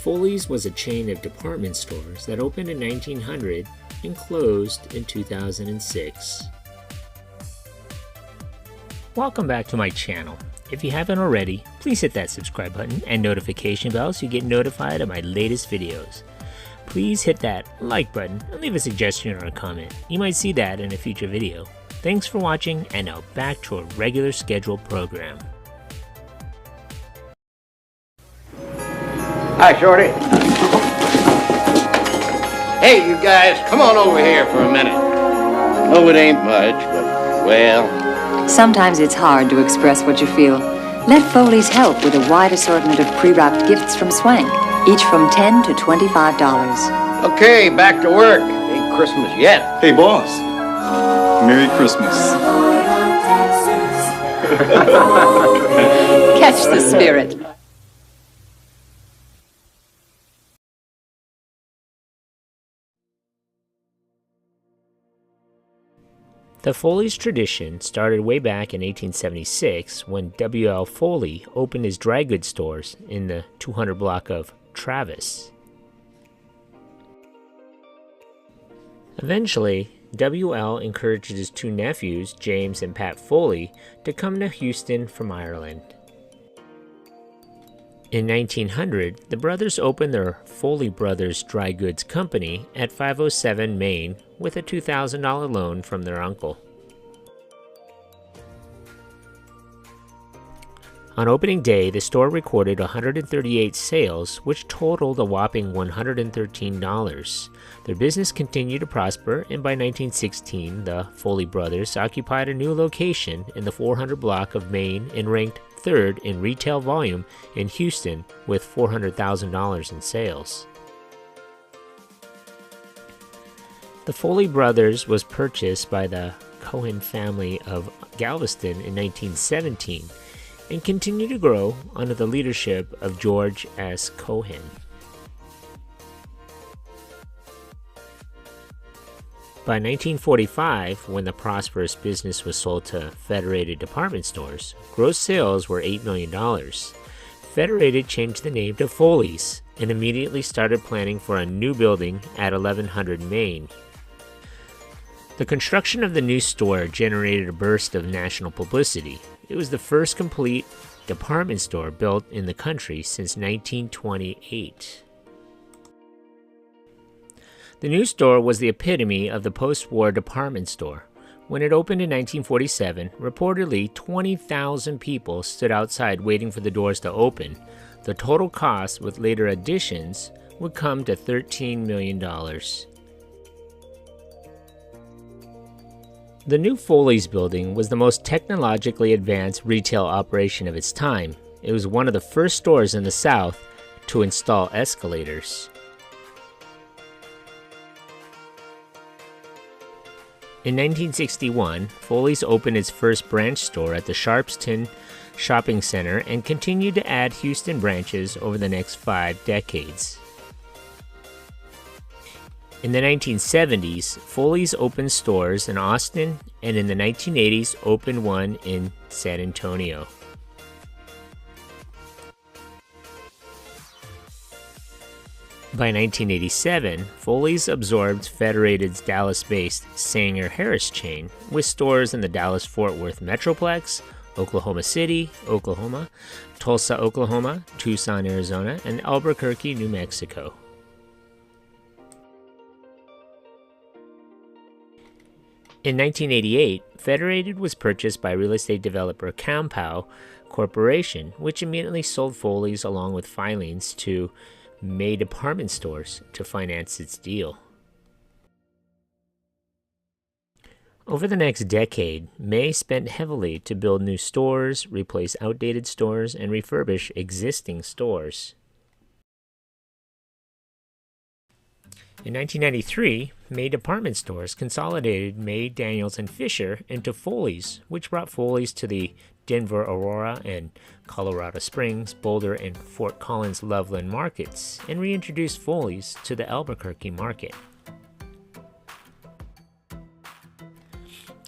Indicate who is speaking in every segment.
Speaker 1: Foley's was a chain of department stores that opened in 1900 and closed in 2006. Welcome back to my channel. If you haven't already, please hit that subscribe button and notification bell so you get notified of my latest videos. Please hit that like button and leave a suggestion or a comment. You might see that in a future video. Thanks for watching, and now back to a regular scheduled program.
Speaker 2: Hi, Shorty. Hey, you guys, come on over here for a minute. No, it ain't much, but, well...
Speaker 3: Sometimes it's hard to express what you feel. Let Foley's help with a wide assortment of pre-wrapped gifts from Swank, each from $10 to $25.
Speaker 2: Okay, back to work. Ain't Christmas yet.
Speaker 4: Hey, boss. Merry Christmas.
Speaker 3: Catch the spirit.
Speaker 1: The Foleys tradition started way back in 1876 when W.L. Foley opened his dry goods stores in the 200 block of Travis. Eventually, W.L. encouraged his two nephews, James and Pat Foley, to come to Houston from Ireland. In 1900, the brothers opened their Foley Brothers Dry Goods Company at 507 Main with a $2,000 loan from their uncle. On opening day, the store recorded 138 sales, which totaled a whopping $113. Their business continued to prosper, and by 1916, the Foley Brothers occupied a new location in the 400 block of Main and ranked third in retail volume in Houston with $400,000 in sales. The Foley Brothers was purchased by the Cohen family of Galveston in 1917 and continued to grow under the leadership of George S. Cohen. By 1945, when the prosperous business was sold to Federated department stores, gross sales were $8 million. Federated changed the name to Foleys and immediately started planning for a new building at 1100 Main. The construction of the new store generated a burst of national publicity. It was the first complete department store built in the country since 1928. The new store was the epitome of the post-war department store. When it opened in 1947, reportedly 20,000 people stood outside waiting for the doors to open. The total cost with later additions would come to $13 million. The new Foleys building was the most technologically advanced retail operation of its time. It was one of the first stores in the South to install escalators. In 1961, Foleys opened its first branch store at the Sharpston Shopping Center and continued to add Houston branches over the next 5 decades. In the 1970s, Foleys opened stores in Austin, and in the 1980s opened one in San Antonio. By 1987, Foleys absorbed Federated's Dallas-based Sanger-Harris chain, with stores in the Dallas-Fort Worth Metroplex, Oklahoma City, Oklahoma, Tulsa, Oklahoma, Tucson, Arizona, and Albuquerque, New Mexico. In 1988, Federated was purchased by real estate developer Campow Corporation, which immediately sold Foleys along with filings to May department stores to finance its deal. Over the next decade, May spent heavily to build new stores, replace outdated stores, and refurbish existing stores. In 1993, May department stores consolidated May, Daniels, and Fisher into Foleys, which brought Foleys to the Denver, Aurora, and Colorado Springs, Boulder, and Fort Collins Loveland markets, and reintroduced Foleys to the Albuquerque market.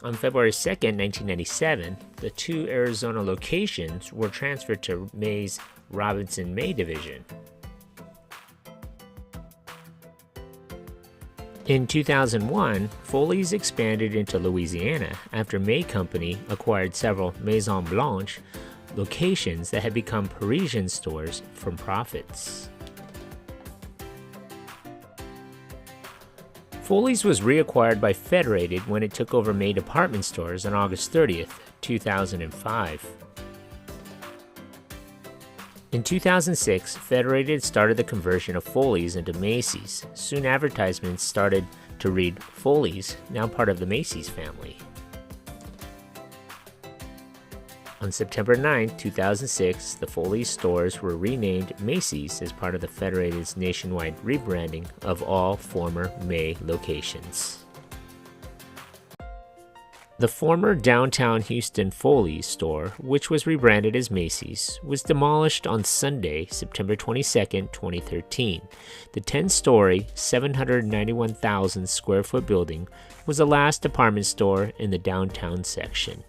Speaker 1: On February 2, 1997, the 2 Arizona locations were transferred to May's Robinson May division. In 2001, Foleys expanded into Louisiana after May Company acquired several Maison Blanche locations that had become Parisian stores from profits. Foleys was reacquired by Federated when it took over May department stores on August 30th, 2005. In 2006, Federated started the conversion of Foleys into Macy's. Soon advertisements started to read Foleys, now part of the Macy's family. On September 9, 2006, the Foleys stores were renamed Macy's as part of the Federated's nationwide rebranding of all former May locations. The former downtown Houston Foleys store, which was rebranded as Macy's, was demolished on Sunday, September 22, 2013. The 10-story, 791,000 square foot building was the last department store in the downtown section.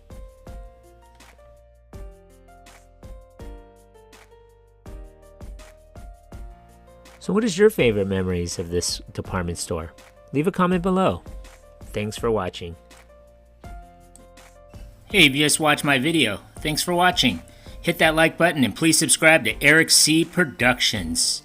Speaker 1: So what is your favorite memories of this department store? Leave a comment below. Thanks for watching. Hey, you just watched my video. Thanks for watching. Hit that like button and please subscribe to Eric C. Productions.